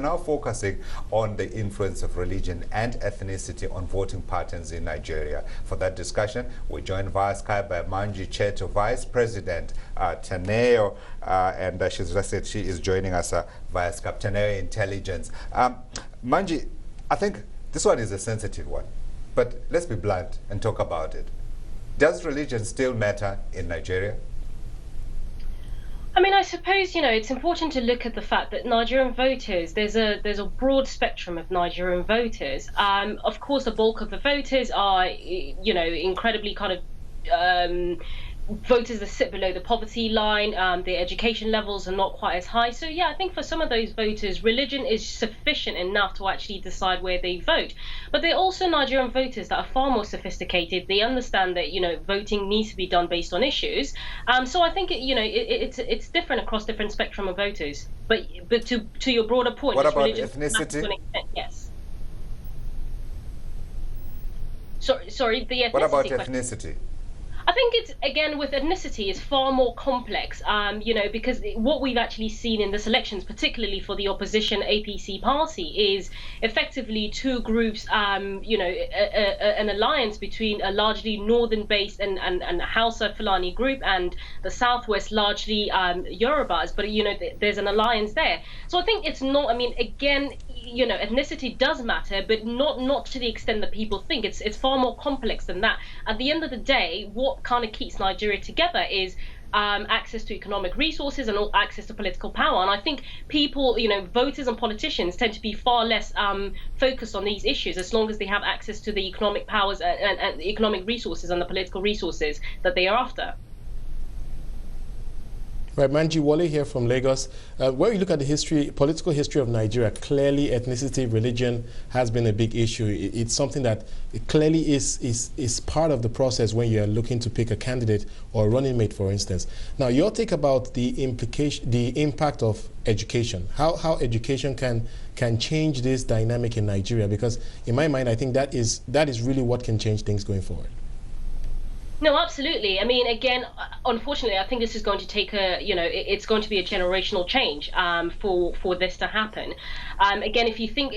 now focusing on the influence of religion and ethnicity on voting patterns in Nigeria. For that discussion, we're joined via Skype by Manji Cheto, Vice President Teneo, and she's just said she is joining us via Skype. Teneo Intelligence. Manji, I think this one is a sensitive one, but let's be blunt and talk about it. Does religion still matter in Nigeria? I mean, I suppose, it's important to look at the fact that Nigerian voters, there's a broad spectrum of Nigerian voters. Of course, the bulk of the voters are, incredibly kind of voters that sit below the poverty line. Their education levels are not quite as high. So yeah, I think for some of those voters, religion is sufficient enough to actually decide where they vote. But there are also Nigerian voters that are far more sophisticated. They understand that voting needs to be done based on issues. So I think it's different across different spectrum of voters. But to your broader point, what about ethnicity? Yes. Sorry, the ethnicity. What about question. ethnicity? I think it's, again, with ethnicity, it's far more complex, because what we've actually seen in this elections, particularly for the opposition APC party, is effectively two groups, an alliance between a largely northern-based and Hausa Fulani group and the southwest, largely Yorubas, but, there's an alliance there. So I think it's not, again, ethnicity does matter, but not to the extent that people think. It's far more complex than that. At the end of the day, what kind of keeps Nigeria together is access to economic resources and access to political power. And I think people, voters and politicians tend to be far less focused on these issues as long as they have access to the economic powers and the economic resources and the political resources that they are after. Right, Manji, Wale here from Lagos. When you look at the political history of Nigeria, clearly ethnicity, religion has been a big issue. It's something that clearly is part of the process when you're looking to pick a candidate or a running mate, for instance. Now, your take about the impact of education, how education can change this dynamic in Nigeria, because in my mind, I think that is really what can change things going forward. No, absolutely. Again, unfortunately, I think this is going to take it's going to be a generational change for this to happen. Again, if you think,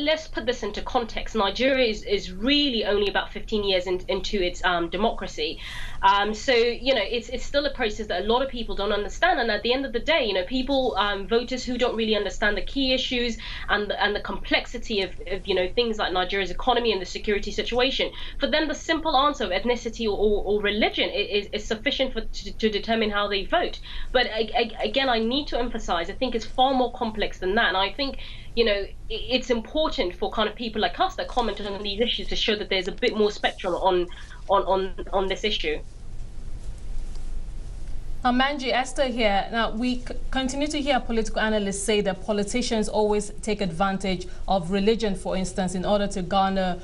let's put this into context. Nigeria is really only about 15 years into its democracy. So, it's still a process that a lot of people don't understand. And at the end of the day, people, voters who don't really understand the key issues and the complexity of things like Nigeria's economy and the security situation, for them, the simple answer of ethnicity or religion is sufficient to determine how they vote. But again, I need to emphasize, I think it's far more complex than that. And I think, it's important for kind of people like us that comment on these issues to show that there's a bit more spectrum on this issue. Manji, Esther here. Now, we continue to hear political analysts say that politicians always take advantage of religion, for instance, in order to garner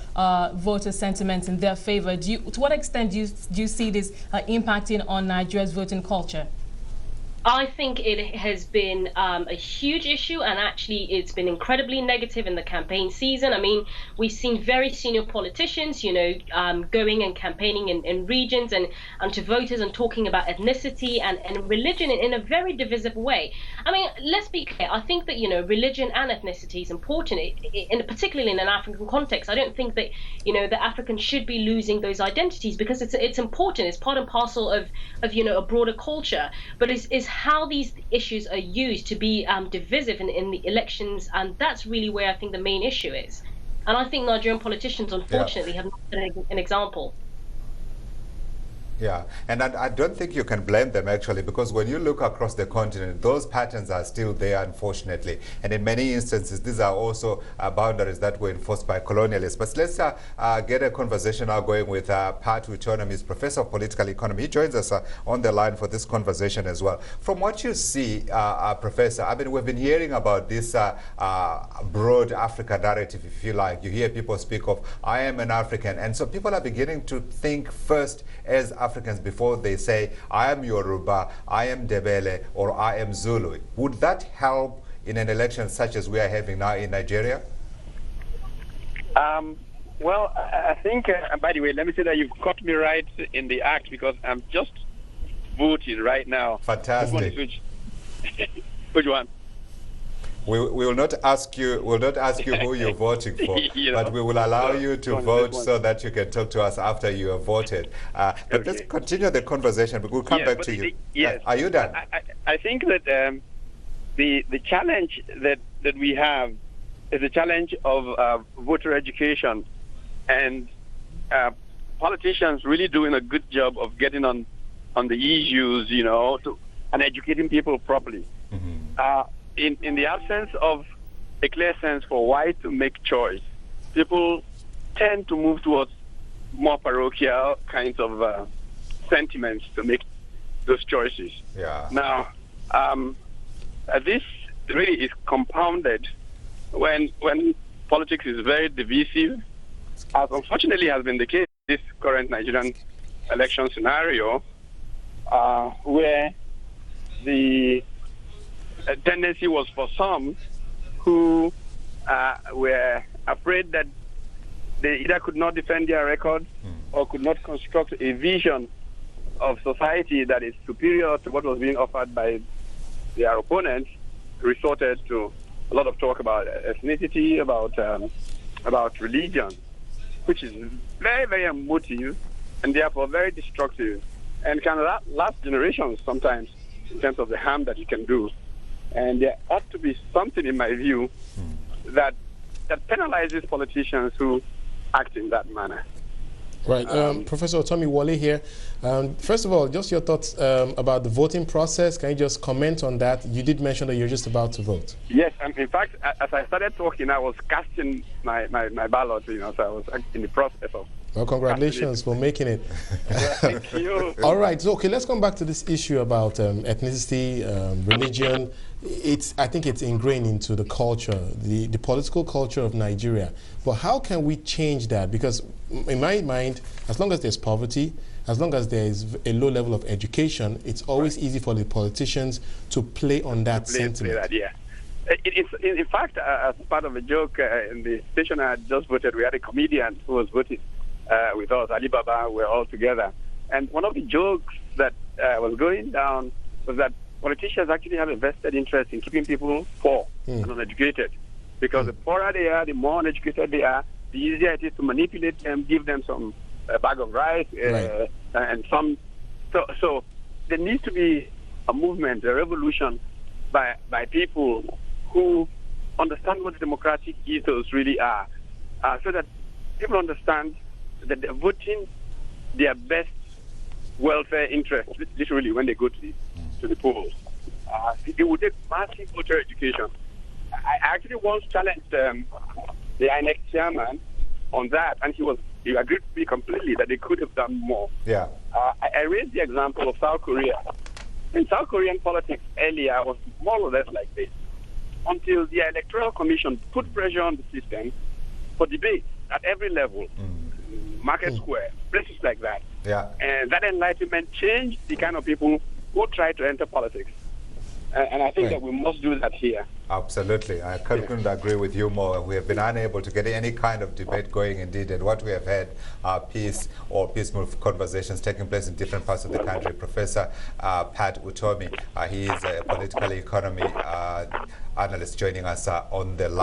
voter sentiment in their favor. To what extent do you see this impacting on Nigeria's voting culture? I think it has been a huge issue, and actually it's been incredibly negative in the campaign season. We've seen very senior politicians, going and campaigning in regions and to voters and talking about ethnicity and religion in a very divisive way. Let's be clear. I think that, religion and ethnicity is important, particularly in an African context. I don't think that, the Africans should be losing those identities, because it's important. It's part and parcel of a broader culture. But it's how these issues are used to be divisive in the elections, and that's really where I think the main issue is. And I think Nigerian politicians, unfortunately, have not been an example. Yeah, and I don't think you can blame them, actually, because when you look across the continent, those patterns are still there, unfortunately. And in many instances, these are also boundaries that were enforced by colonialists. But let's get a conversation now going with Pat Witonam. He's Professor of Political Economy. He joins us on the line for this conversation as well. From what you see, Professor, we've been hearing about this broad Africa narrative, if you like. You hear people speak of, I am an African. And so people are beginning to think first as Africans before they say, I am Yoruba, I am Debele, or I am Zulu. Would that help in an election such as we are having now in Nigeria? Well, I think, by the way, let me say that you've caught me right in the act, because I'm just voting right now. Fantastic. Which one? We will not ask you. We'll not ask you who you're voting for, but we will allow you to vote so that you can talk to us after you have voted. But let's continue the conversation. We'll come back to you. Yes. Are you done? I think that the challenge that we have is the challenge of voter education, and politicians really doing a good job of getting on the issues, and educating people properly. Mm-hmm. In the absence of a clear sense for why to make choice, people tend to move towards more parochial kinds of sentiments to make those choices. Yeah. Now, this really is compounded when politics is very divisive, as unfortunately has been the case in this current Nigerian election scenario, where the tendency was for some who were afraid that they either could not defend their record or could not construct a vision of society that is superior to what was being offered by their opponents, resorted to a lot of talk about ethnicity, about religion, which is very, very emotive and therefore very destructive and can last generations sometimes in terms of the harm that it can do. And there ought to be something, in my view, that penalizes politicians who act in that manner. Right. Professor Otomi Wole here. First of all, just your thoughts about the voting process. Can you just comment on that? You did mention that you're just about to vote. Yes. In fact, as I started talking, I was casting my ballot, so I was in the process of. Well, congratulations for making it. Thank you. All right. So, okay, let's come back to this issue about ethnicity, religion. I think it's ingrained into the culture, the political culture of Nigeria. But how can we change that? Because in my mind, as long as there's poverty, as long as there's a low level of education, it's always easy for the politicians to play on that sentiment. Play that, yeah. In fact, as part of a joke, in the station I had just voted, we had a comedian who was voting with us, Ali Baba. We're all together. And one of the jokes that was going down was that politicians actually have a vested interest in keeping people poor and uneducated. Because the poorer they are, the more uneducated they are, the easier it is to manipulate them, give them some bag of rice, and some. So there needs to be a movement, a revolution by people who understand what the democratic ethos really are, so that people understand that they're voting their best welfare interest, literally, when they go to the polls. It would take massive voter education. I actually once challenged the INEC chairman on that, and he agreed with me completely that they could have done more. Yeah. I raised the example of South Korea. In South Korean politics earlier was more or less like this, until the Electoral Commission put pressure on the system for debate at every level, Market Square, places like that. Yeah. And that enlightenment changed the kind of people who try to enter politics. And I think that we must do that here. Absolutely. I couldn't agree with you more. We have been unable to get any kind of debate going, indeed, and what we have had are peaceful conversations taking place in different parts of the country. Professor Pat Utomi, he is a political economy analyst joining us on the line.